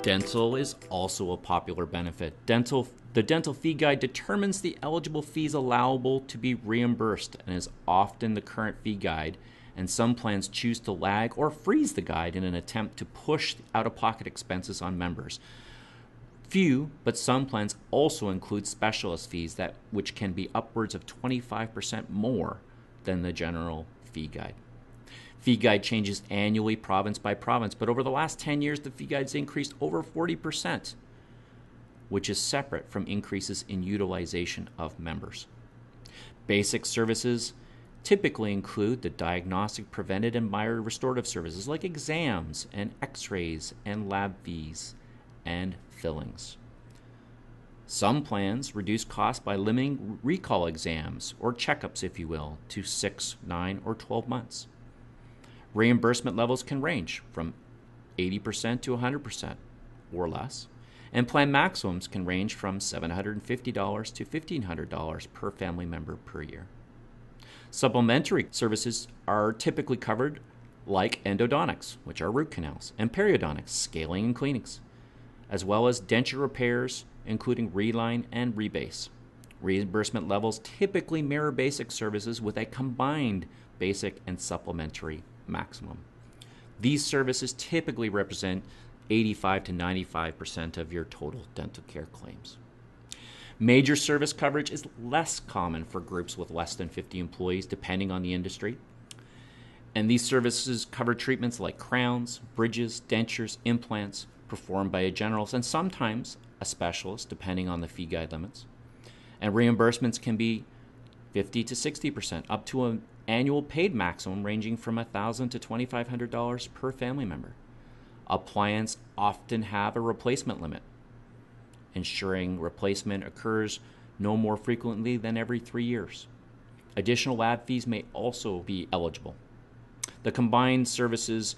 Dental is also a popular benefit. The dental fee guide determines the eligible fees allowable to be reimbursed and is often the current fee guide, and some plans choose to lag or freeze the guide in an attempt to push out-of-pocket expenses on members. Few, but some plans also include specialist fees which can be upwards of 25% more than the general fee guide. Fee guide changes annually province by province, but over the last 10 years, the fee guide's increased over 40%, which is separate from increases in utilization of members. Basic services typically include the diagnostic, preventive, and minor restorative services like exams and x-rays and lab fees and fillings. Some plans reduce costs by limiting recall exams, or checkups if you will, to 6, 9, or 12 months. Reimbursement levels can range from 80% to 100% or less, and plan maximums can range from $750 to $1,500 per family member per year. Supplementary services are typically covered like endodontics, which are root canals, and periodontics, scaling and cleanings, as well as denture repairs, including reline and rebase. Reimbursement levels typically mirror basic services with a combined basic and supplementary maximum. These services typically represent 85 to 95% of your total dental care claims. Major service coverage is less common for groups with less than 50 employees, depending on the industry. And these services cover treatments like crowns, bridges, dentures, implants, performed by a generalist and sometimes a specialist, depending on the fee guide limits. And reimbursements can be 50 to 60%, up to an annual paid maximum ranging from $1,000 to $2,500 per family member. Plans often have a replacement limit, ensuring replacement occurs no more frequently than every 3 years. Additional lab fees may also be eligible. The combined services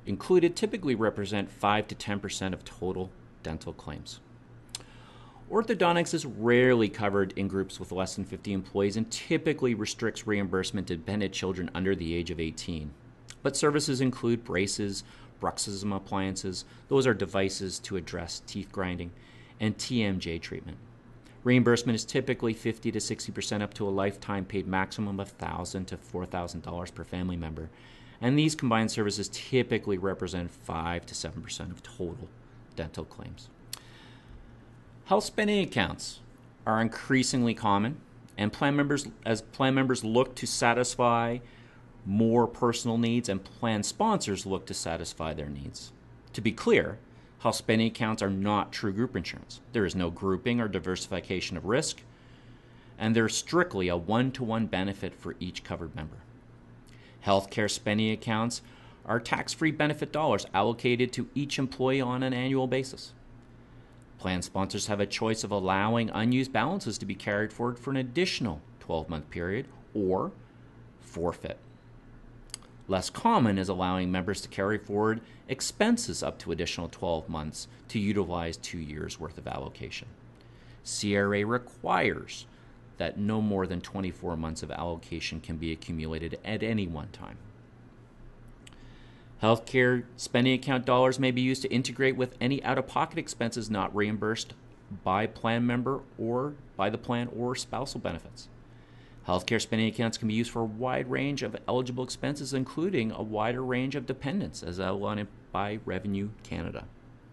included typically represent 5 to 10% of total dental claims. Orthodontics is rarely covered in groups with less than 50 employees and typically restricts reimbursement to dependent children under the age of 18. But services include braces, bruxism appliances, those are devices to address teeth grinding, and TMJ treatment. Reimbursement is typically 50 to 60% up to a lifetime paid maximum of $1,000 to $4,000 per family member, and these combined services typically represent 5 to 7% of total dental claims. Health spending accounts are increasingly common, and as plan members look to satisfy more personal needs and plan sponsors look to satisfy their needs. To be clear, health spending accounts are not true group insurance. There is no grouping or diversification of risk, and they're strictly a one-to-one benefit for each covered member. Healthcare spending accounts are tax-free benefit dollars allocated to each employee on an annual basis. Plan sponsors have a choice of allowing unused balances to be carried forward for an additional 12-month period or forfeit. Less common is allowing members to carry forward expenses up to additional 12 months to utilize 2 years' worth of allocation. CRA requires that no more than 24 months of allocation can be accumulated at any one time. Healthcare spending account dollars may be used to integrate with any out-of-pocket expenses not reimbursed by plan member or by the plan or spousal benefits. Healthcare spending accounts can be used for a wide range of eligible expenses, including a wider range of dependents, as outlined by Revenue Canada.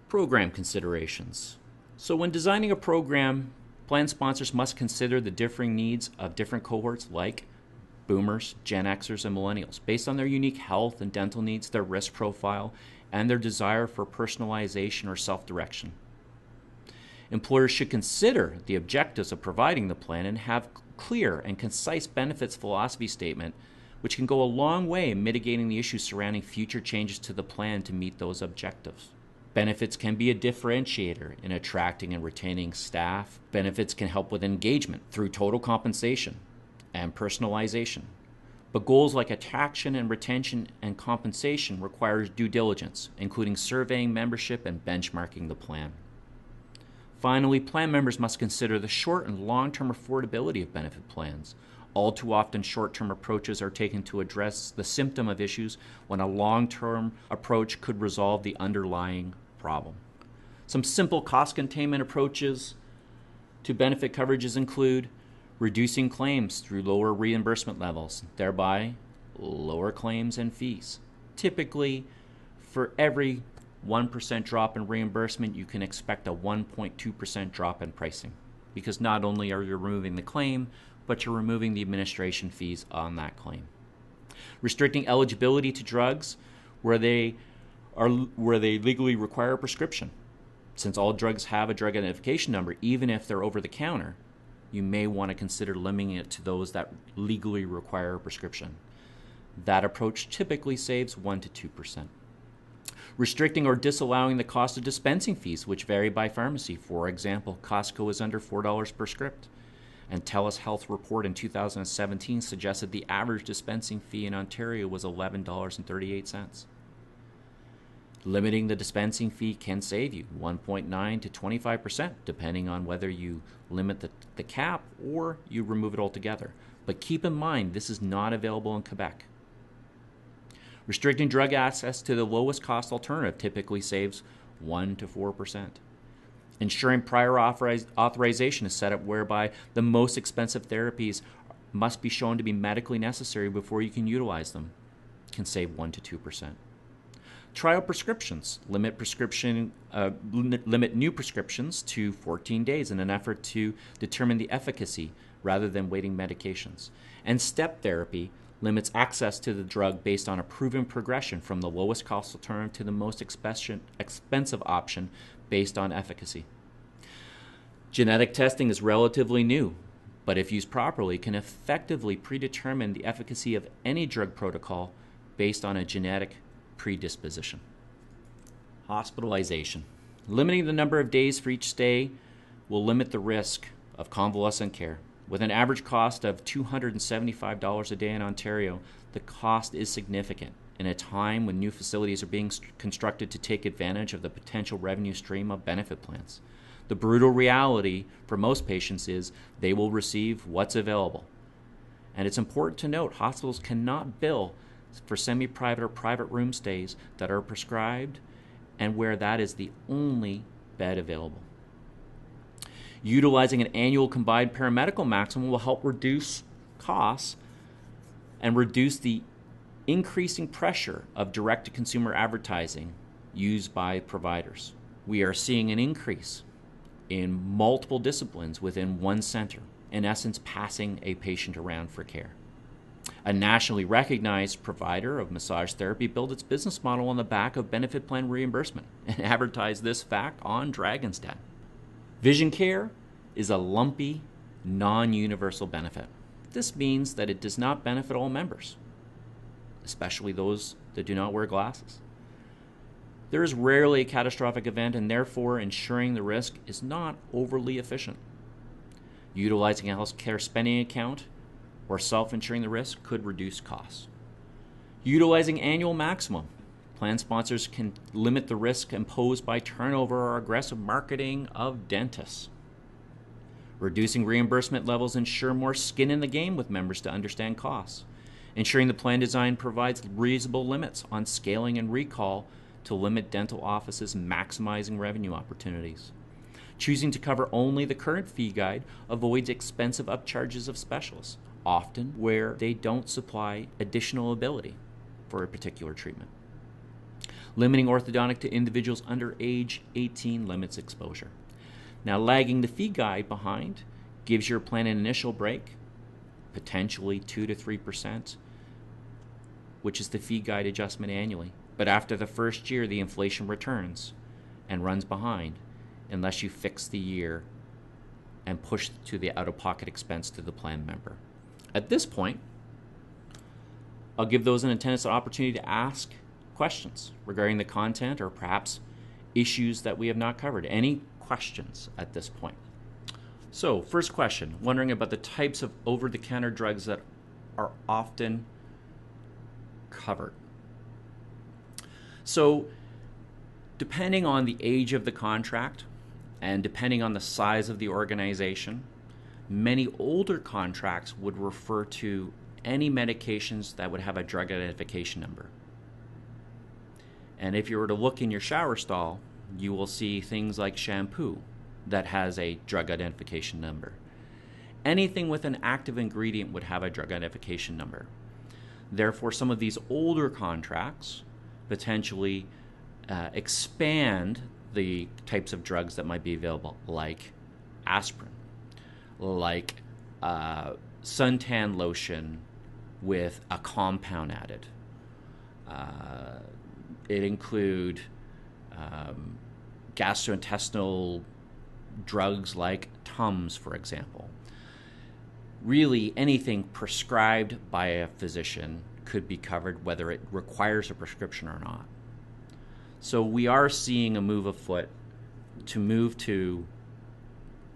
Program considerations. So when designing a program, plan sponsors must consider the differing needs of different cohorts like Boomers, Gen Xers, and Millennials, based on their unique health and dental needs, their risk profile, and their desire for personalization or self-direction. Employers should consider the objectives of providing the plan and have clear and concise benefits philosophy statement, which can go a long way in mitigating the issues surrounding future changes to the plan to meet those objectives. Benefits can be a differentiator in attracting and retaining staff. Benefits can help with engagement through total compensation and personalization. But goals like attraction and retention and compensation requires due diligence, including surveying membership and benchmarking the plan. Finally, plan members must consider the short and long-term affordability of benefit plans. All too often, short-term approaches are taken to address the symptom of issues when a long-term approach could resolve the underlying problem. Some simple cost containment approaches to benefit coverages include reducing claims through lower reimbursement levels, thereby lower claims and fees. Typically, for every 1% drop in reimbursement, you can expect a 1.2% drop in pricing, because not only are you removing the claim, but you're removing the administration fees on that claim. Restricting eligibility to drugs where they legally require a prescription. Since all drugs have a drug identification number, even if they're over the counter, you may want to consider limiting it to those that legally require a prescription. That approach typically saves 1 to 2%. Restricting or disallowing the cost of dispensing fees, which vary by pharmacy. For example, Costco is under $4 per script, and TELUS Health report in 2017 suggested the average dispensing fee in Ontario was $11.38. Limiting the dispensing fee can save you 1.9 to 25%, depending on whether you limit the cap or you remove it altogether. But keep in mind, this is not available in Quebec. Restricting drug access to the lowest cost alternative typically saves 1 to 4%. Ensuring prior authorization is set up whereby the most expensive therapies must be shown to be medically necessary before you can utilize them can save 1 to 2%. Trial prescriptions. Limit new prescriptions to 14 days in an effort to determine the efficacy rather than waiting medications. And step therapy limits access to the drug based on a proven progression from the lowest cost alternative to the most expensive option based on efficacy. Genetic testing is relatively new, but if used properly, can effectively predetermine the efficacy of any drug protocol based on a genetic predisposition. Hospitalization. Limiting the number of days for each stay will limit the risk of convalescent care. With an average cost of $275 a day in Ontario, the cost is significant in a time when new facilities are being constructed to take advantage of the potential revenue stream of benefit plans. The brutal reality for most patients is they will receive what's available. And it's important to note, hospitals cannot bill for semi-private or private room stays that are prescribed and where that is the only bed available. Utilizing an annual combined paramedical maximum will help reduce costs and reduce the increasing pressure of direct-to-consumer advertising used by providers. We are seeing an increase in multiple disciplines within one center, in essence passing a patient around for care. A nationally recognized provider of massage therapy built its business model on the back of benefit plan reimbursement and advertised this fact on Dragon's Den. Vision care is a lumpy, non-universal benefit. This means that it does not benefit all members, especially those that do not wear glasses. There is rarely a catastrophic event, and therefore ensuring the risk is not overly efficient. Utilizing a healthcare spending account or self-insuring the risk could reduce costs. Utilizing annual maximum. Plan sponsors can limit the risk imposed by turnover or aggressive marketing of dentists. Reducing reimbursement levels ensure more skin in the game with members to understand costs. Ensuring the plan design provides reasonable limits on scaling and recall to limit dental offices maximizing revenue opportunities. Choosing to cover only the current fee guide avoids expensive upcharges of specialists, often where they don't supply additional ability for a particular treatment. Limiting orthodontic to individuals under age 18 limits exposure. Now, lagging the fee guide behind gives your plan an initial break, potentially 2 to 3%, which is the fee guide adjustment annually. But after the first year, the inflation returns and runs behind unless you fix the year and push to the out-of-pocket expense to the plan member. At this point, I'll give those in attendance an opportunity to ask questions regarding the content or perhaps issues that we have not covered. Any questions at this point? So, first question, wondering about the types of over-the-counter drugs that are often covered. So, depending on the age of the contract and depending on the size of the organization, many older contracts would refer to any medications that would have a drug identification number. And if you were to look in your shower stall, you will see things like shampoo that has a drug identification number. Anything with an active ingredient would have a drug identification number. Therefore, some of these older contracts potentially expand the types of drugs that might be available, like aspirin, like suntan lotion with a compound added. It include gastrointestinal drugs like Tums, for example. Really, anything prescribed by a physician could be covered, whether it requires a prescription or not. So we are seeing a move afoot to move to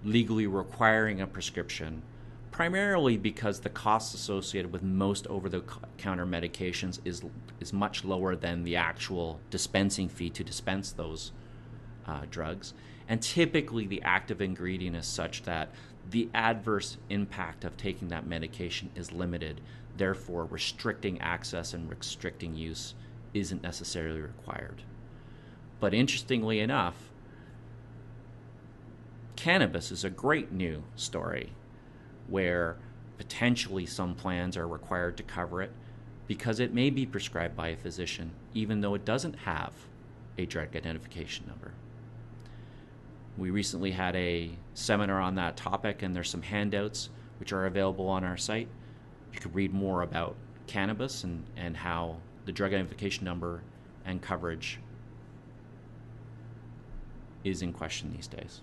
legally requiring a prescription, primarily because the costs associated with most over-the-counter medications is much lower than the actual dispensing fee to dispense those drugs. And typically the active ingredient is such that the adverse impact of taking that medication is limited. Therefore, restricting access and restricting use isn't necessarily required. But interestingly enough, cannabis is a great new story where potentially some plans are required to cover it because it may be prescribed by a physician, even though it doesn't have a drug identification number. We recently had a seminar on that topic, and there's some handouts which are available on our site. You can read more about cannabis and how the drug identification number and coverage is in question these days.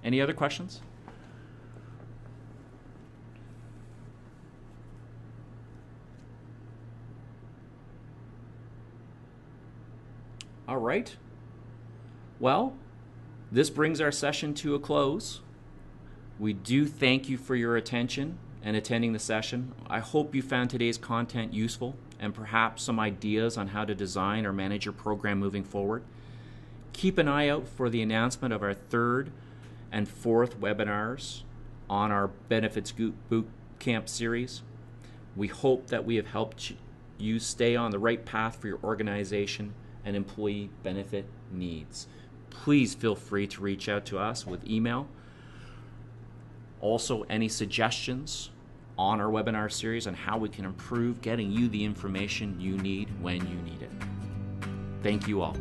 Any other questions? All right. Well, this brings our session to a close. We do thank you for your attention and attending the session. I hope you found today's content useful and perhaps some ideas on how to design or manage your program moving forward. Keep an eye out for the announcement of our 3rd and 4th webinars on our Benefits Bootcamp series. We hope that we have helped you stay on the right path for your organization and employee benefit needs. Please feel free to reach out to us with email. Also, any suggestions on our webinar series on how we can improve getting you the information you need when you need it. Thank you all.